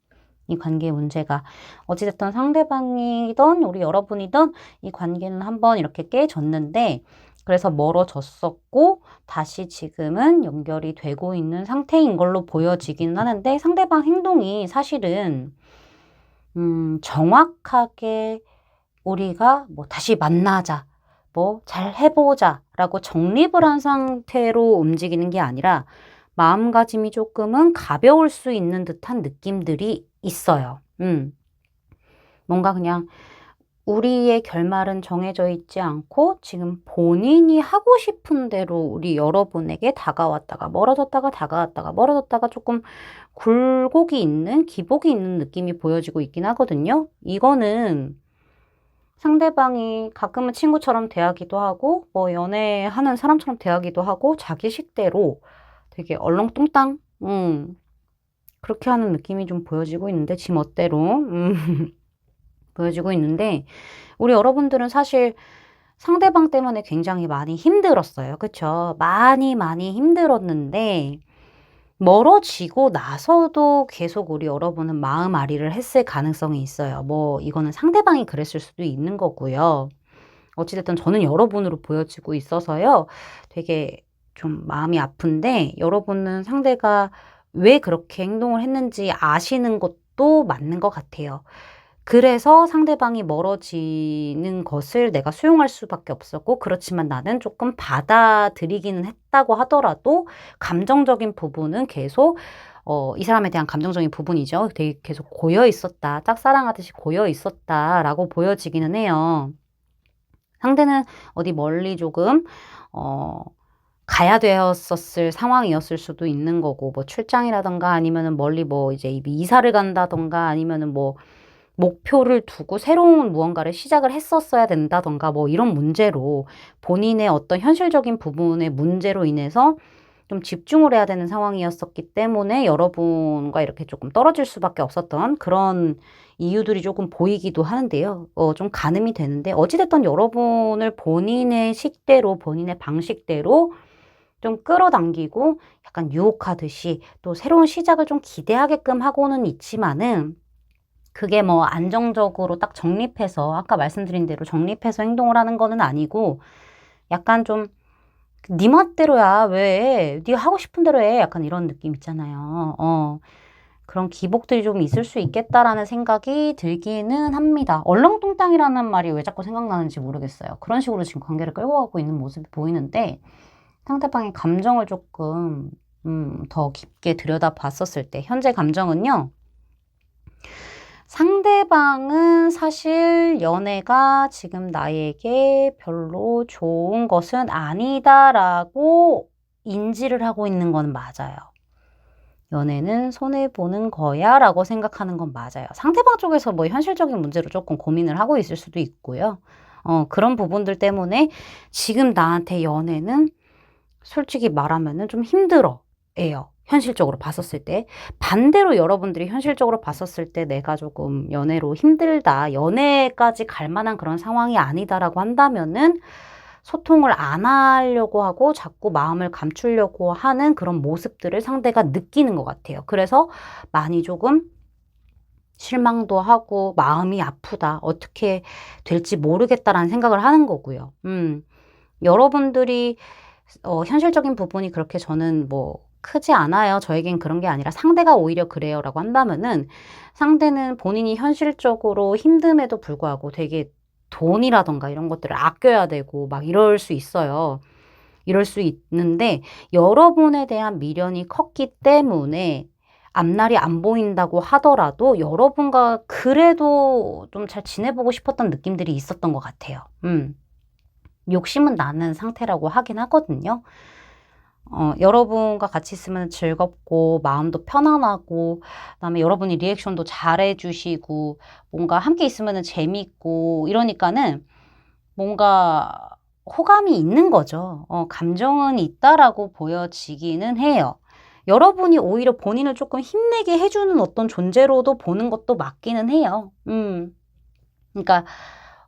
이 관계의 문제가. 어찌됐든 상대방이든 우리 여러분이든 이 관계는 한번 이렇게 깨졌는데 그래서 멀어졌었고 다시 지금은 연결이 되고 있는 상태인 걸로 보여지기는 하는데 상대방 행동이 사실은 정확하게 우리가 뭐 다시 만나자 뭐 잘 해보자 라고 정립을 한 상태로 움직이는 게 아니라 마음가짐이 조금은 가벼울 수 있는 듯한 느낌들이 있어요. 뭔가 그냥 우리의 결말은 정해져 있지 않고 지금 본인이 하고 싶은 대로 우리 여러분에게 다가왔다가 멀어졌다가 다가왔다가 멀어졌다가 조금 굴곡이 있는, 기복이 있는 느낌이 보여지고 있긴 하거든요. 이거는 상대방이 가끔은 친구처럼 대하기도 하고, 뭐 연애하는 사람처럼 대하기도 하고, 자기 식대로 되게 얼렁뚱땅, 그렇게 하는 느낌이 좀 보여지고 있는데, 지멋대로, 보여지고 있는데, 우리 여러분들은 사실 상대방 때문에 굉장히 많이 힘들었어요. 그쵸? 많이 많이 힘들었는데, 멀어지고 나서도 계속 우리 여러분은 마음앓이를 했을 가능성이 있어요. 뭐, 이거는 상대방이 그랬을 수도 있는 거고요. 어찌됐든 저는 여러분으로 보여지고 있어서요. 되게 좀 마음이 아픈데, 여러분은 상대가 왜 그렇게 행동을 했는지 아시는 것도 맞는 것 같아요. 그래서 상대방이 멀어지는 것을 내가 수용할 수밖에 없었고, 그렇지만 나는 조금 받아들이기는 했다고 하더라도, 감정적인 부분은 계속, 이 사람에 대한 감정적인 부분이죠. 되게 계속 고여 있었다. 짝사랑하듯이 고여 있었다라고 보여지기는 해요. 상대는 어디 멀리 조금, 가야 되었었을 상황이었을 수도 있는 거고, 뭐 출장이라던가 아니면은 멀리 뭐 이제 이사를 간다던가 아니면은 뭐 목표를 두고 새로운 무언가를 시작을 했었어야 된다던가 뭐 이런 문제로 본인의 어떤 현실적인 부분의 문제로 인해서 좀 집중을 해야 되는 상황이었었기 때문에 여러분과 이렇게 조금 떨어질 수밖에 없었던 그런 이유들이 조금 보이기도 하는데요. 좀 가늠이 되는데 어찌됐든 여러분을 본인의 식대로 본인의 방식대로 좀 끌어당기고 약간 유혹하듯이 또 새로운 시작을 좀 기대하게끔 하고는 있지만은 그게 뭐 안정적으로 딱 정립해서 아까 말씀드린 대로 정립해서 행동을 하는 거는 아니고 약간 좀 네 멋대로야 왜 네가 하고 싶은 대로 해 약간 이런 느낌 있잖아요. 그런 기복들이 좀 있을 수 있겠다라는 생각이 들기는 합니다. 얼렁뚱땅이라는 말이 왜 자꾸 생각나는지 모르겠어요. 그런 식으로 지금 관계를 끌고 가고 있는 모습이 보이는데 상대방의 감정을 조금 더 깊게 들여다봤었을 때 현재 감정은요. 상대방은 사실 연애가 지금 나에게 별로 좋은 것은 아니다라고 인지를 하고 있는 건 맞아요. 연애는 손해보는 거야 라고 생각하는 건 맞아요. 상대방 쪽에서 뭐 현실적인 문제로 조금 고민을 하고 있을 수도 있고요. 그런 부분들 때문에 지금 나한테 연애는 솔직히 말하면은 좀 힘들어 해요. 현실적으로 봤었을 때. 반대로 여러분들이 현실적으로 봤었을 때 내가 조금 연애로 힘들다, 연애까지 갈 만한 그런 상황이 아니다라고 한다면은 소통을 안 하려고 하고 자꾸 마음을 감추려고 하는 그런 모습들을 상대가 느끼는 것 같아요. 그래서 많이 조금 실망도 하고 마음이 아프다. 어떻게 될지 모르겠다라는 생각을 하는 거고요. 여러분들이 현실적인 부분이 그렇게 저는 뭐 크지 않아요. 저에겐 그런 게 아니라 상대가 오히려 그래요라고 한다면은 상대는 본인이 현실적으로 힘듦에도 불구하고 되게 돈이라던가 이런 것들을 아껴야 되고 막 이럴 수 있어요. 이럴 수 있는데 여러분에 대한 미련이 컸기 때문에 앞날이 안 보인다고 하더라도 여러분과 그래도 좀 잘 지내보고 싶었던 느낌들이 있었던 것 같아요. 욕심은 나는 상태라고 하긴 하거든요. 여러분과 같이 있으면 즐겁고, 마음도 편안하고, 그다음에 여러분이 리액션도 잘해주시고, 뭔가 함께 있으면 재밌고, 이러니까는 뭔가 호감이 있는 거죠. 감정은 있다라고 보여지기는 해요. 여러분이 오히려 본인을 조금 힘내게 해주는 어떤 존재로도 보는 것도 맞기는 해요. 그러니까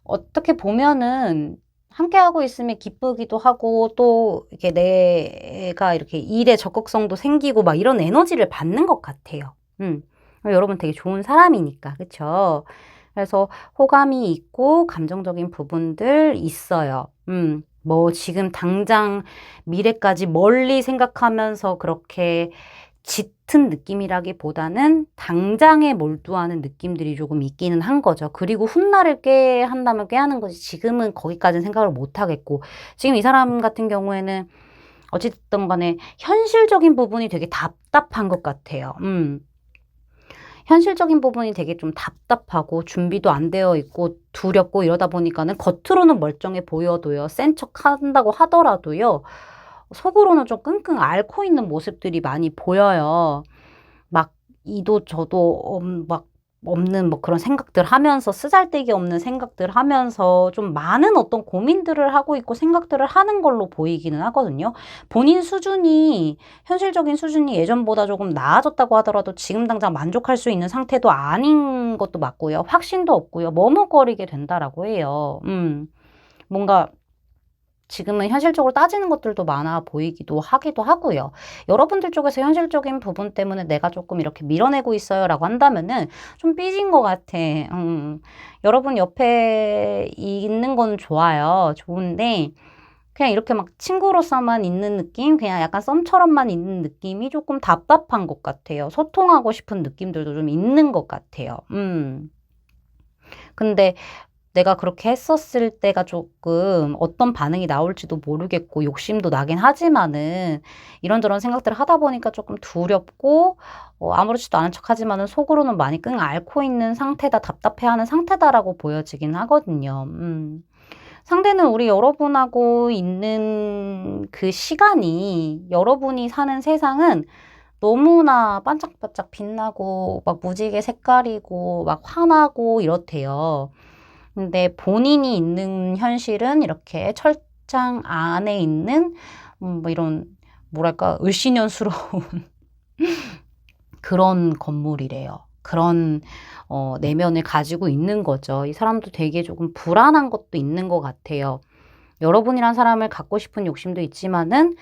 어떻게 보면은 함께하고 있으면 기쁘기도 하고 또 이렇게 내가 이렇게 일에 적극성도 생기고 막 이런 에너지를 받는 것 같아요. 여러분 되게 좋은 사람이니까, 그쵸? 그래서 호감이 있고 감정적인 부분들 있어요. 뭐 지금 당장 미래까지 멀리 생각하면서 그렇게 짙은 느낌이라기보다는 당장에 몰두하는 느낌들이 조금 있기는 한 거죠. 그리고 훗날을 한다면 꾀하는 거지. 지금은 거기까지는 생각을 못 하겠고. 지금 이 사람 같은 경우에는 어찌됐든 간에 현실적인 부분이 되게 답답한 것 같아요. 현실적인 부분이 되게 좀 답답하고 준비도 안 되어 있고 두렵고 이러다 보니까는 겉으로는 멀쩡해 보여도요. 센 척한다고 하더라도요. 속으로는 좀 끙끙 앓고 있는 모습들이 많이 보여요. 막 이도 저도 막 없는 뭐 그런 생각들 하면서 쓰잘데기 없는 생각들 하면서 좀 많은 어떤 고민들을 하고 있고 생각들을 하는 걸로 보이기는 하거든요. 본인 수준이 현실적인 수준이 예전보다 조금 나아졌다고 하더라도 지금 당장 만족할 수 있는 상태도 아닌 것도 맞고요. 확신도 없고요. 머뭇거리게 된다라고 해요. 뭔가 지금은 현실적으로 따지는 것들도 많아 보이기도 하기도 하고요. 여러분들 쪽에서 현실적인 부분 때문에 내가 조금 이렇게 밀어내고 있어요 라고 한다면은 좀 삐진 것 같아. 여러분 옆에 있는 건 좋아요. 좋은데 그냥 이렇게 막 친구로서만 있는 느낌, 그냥 약간 썸처럼만 있는 느낌이 조금 답답한 것 같아요. 소통하고 싶은 느낌들도 좀 있는 것 같아요. 근데 내가 그렇게 했었을 때가 조금 어떤 반응이 나올지도 모르겠고 욕심도 나긴 하지만은 이런저런 생각들을 하다 보니까 조금 두렵고 아무렇지도 않은 척하지만은 속으로는 많이 끙 앓고 있는 상태다, 답답해하는 상태다라고 보여지긴 하거든요. 상대는 우리 여러분하고 있는 그 시간이 여러분이 사는 세상은 너무나 반짝반짝 빛나고 막 무지개 색깔이고 막 환하고 이렇대요. 근데 본인이 있는 현실은 이렇게 철장 안에 있는 뭐 이런 뭐랄까 을씨년스러운 그런 건물이래요. 그런 내면을 가지고 있는 거죠. 이 사람도 되게 조금 불안한 것도 있는 것 같아요. 여러분이란 사람을 갖고 싶은 욕심도 있지만은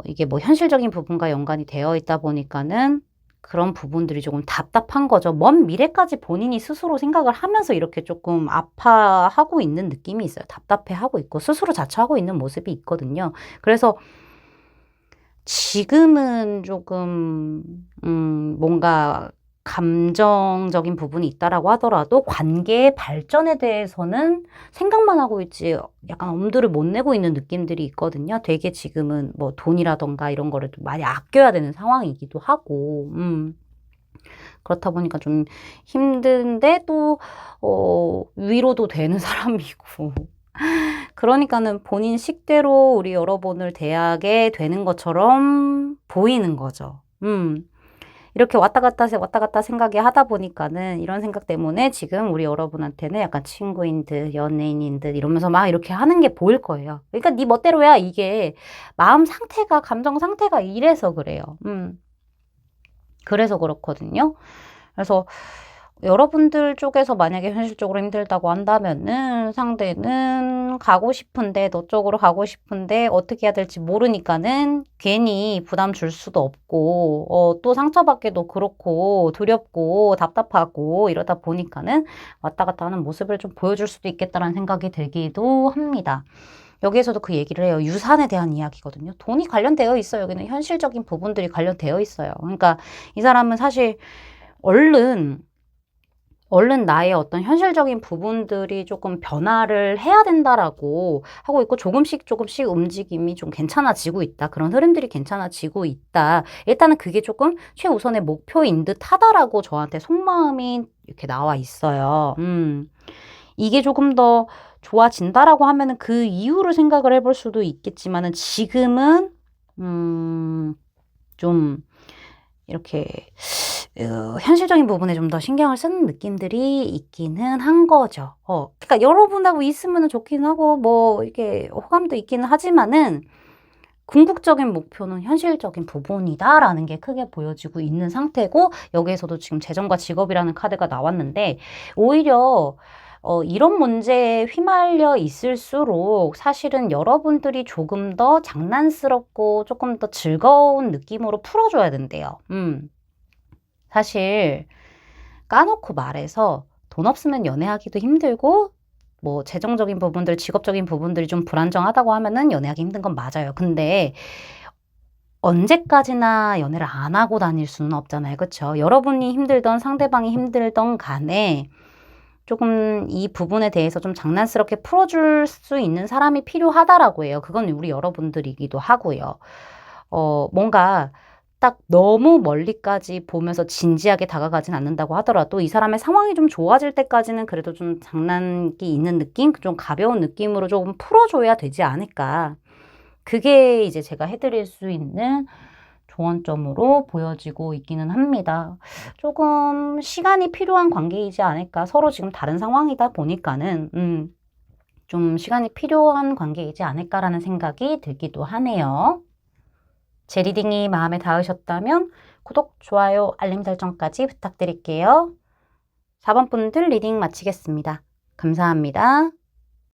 이게 뭐 현실적인 부분과 연관이 되어 있다 보니까는 그런 부분들이 조금 답답한 거죠. 먼 미래까지 본인이 스스로 생각을 하면서 이렇게 조금 아파하고 있는 느낌이 있어요. 답답해하고 있고 스스로 자처하고 있는 모습이 있거든요. 그래서 지금은 조금 뭔가 감정적인 부분이 있다라고 하더라도 관계의 발전에 대해서는 생각만 하고 있지 약간 엄두를 못 내고 있는 느낌들이 있거든요. 되게 지금은 뭐 돈이라던가 이런 거를 좀 많이 아껴야 되는 상황이기도 하고 그렇다 보니까 좀 힘든데 또 위로도 되는 사람이고 그러니까는 본인 식대로 우리 여러분을 대하게 되는 것처럼 보이는 거죠. 이렇게 왔다 갔다 생각이 하다 보니까는 이런 생각 때문에 지금 우리 여러분한테는 약간 친구인 듯 연예인인 듯 이러면서 막 이렇게 하는 게 보일 거예요. 그러니까 네 멋대로야 이게 마음 상태가 감정 상태가 이래서 그래요. 그래서 그렇거든요. 그래서 여러분들 쪽에서 만약에 현실적으로 힘들다고 한다면은 상대는 가고 싶은데 너 쪽으로 가고 싶은데 어떻게 해야 될지 모르니까는 괜히 부담 줄 수도 없고 또 상처받기도 그렇고 두렵고 답답하고 이러다 보니까는 왔다 갔다 하는 모습을 좀 보여줄 수도 있겠다라는 생각이 들기도 합니다. 여기에서도 그 얘기를 해요. 유산에 대한 이야기거든요. 돈이 관련되어 있어요. 여기는 현실적인 부분들이 관련되어 있어요. 그러니까 이 사람은 사실 얼른 나의 어떤 현실적인 부분들이 조금 변화를 해야 된다라고 하고 있고 조금씩 움직임이 좀 괜찮아지고 있다. 그런 흐름들이 괜찮아지고 있다. 일단은 그게 조금 최우선의 목표인 듯 하다라고 저한테 속마음이 이렇게 나와 있어요. 이게 조금 더 좋아진다라고 하면은 그 이유를 생각을 해볼 수도 있겠지만은 지금은 좀 이렇게 현실적인 부분에 좀 더 신경을 쓰는 느낌들이 있기는 한 거죠. 그러니까 여러분하고 있으면 좋긴 하고 뭐 이렇게 호감도 있기는 하지만은 궁극적인 목표는 현실적인 부분이다라는 게 크게 보여지고 있는 상태고 여기에서도 지금 재정과 직업이라는 카드가 나왔는데 오히려 이런 문제에 휘말려 있을수록 사실은 여러분들이 조금 더 장난스럽고 조금 더 즐거운 느낌으로 풀어줘야 된대요. 사실 까놓고 말해서 돈 없으면 연애하기도 힘들고 뭐 재정적인 부분들, 직업적인 부분들이 좀 불안정하다고 하면은 연애하기 힘든 건 맞아요. 근데 언제까지나 연애를 안 하고 다닐 수는 없잖아요. 그쵸? 여러분이 힘들던 상대방이 힘들던 간에 조금 이 부분에 대해서 좀 장난스럽게 풀어줄 수 있는 사람이 필요하다라고 해요. 그건 우리 여러분들이기도 하고요. 뭔가 딱 너무 멀리까지 보면서 진지하게 다가가진 않는다고 하더라도 이 사람의 상황이 좀 좋아질 때까지는 그래도 좀 장난기 있는 느낌? 좀 가벼운 느낌으로 조금 풀어줘야 되지 않을까. 그게 이제 제가 해드릴 수 있는 조언점으로 보여지고 있기는 합니다. 조금 시간이 필요한 관계이지 않을까. 서로 지금 다른 상황이다 보니까는, 좀 시간이 필요한 관계이지 않을까라는 생각이 들기도 하네요. 제 리딩이 마음에 닿으셨다면 구독, 좋아요, 알림 설정까지 부탁드릴게요. 4번 분들 리딩 마치겠습니다. 감사합니다.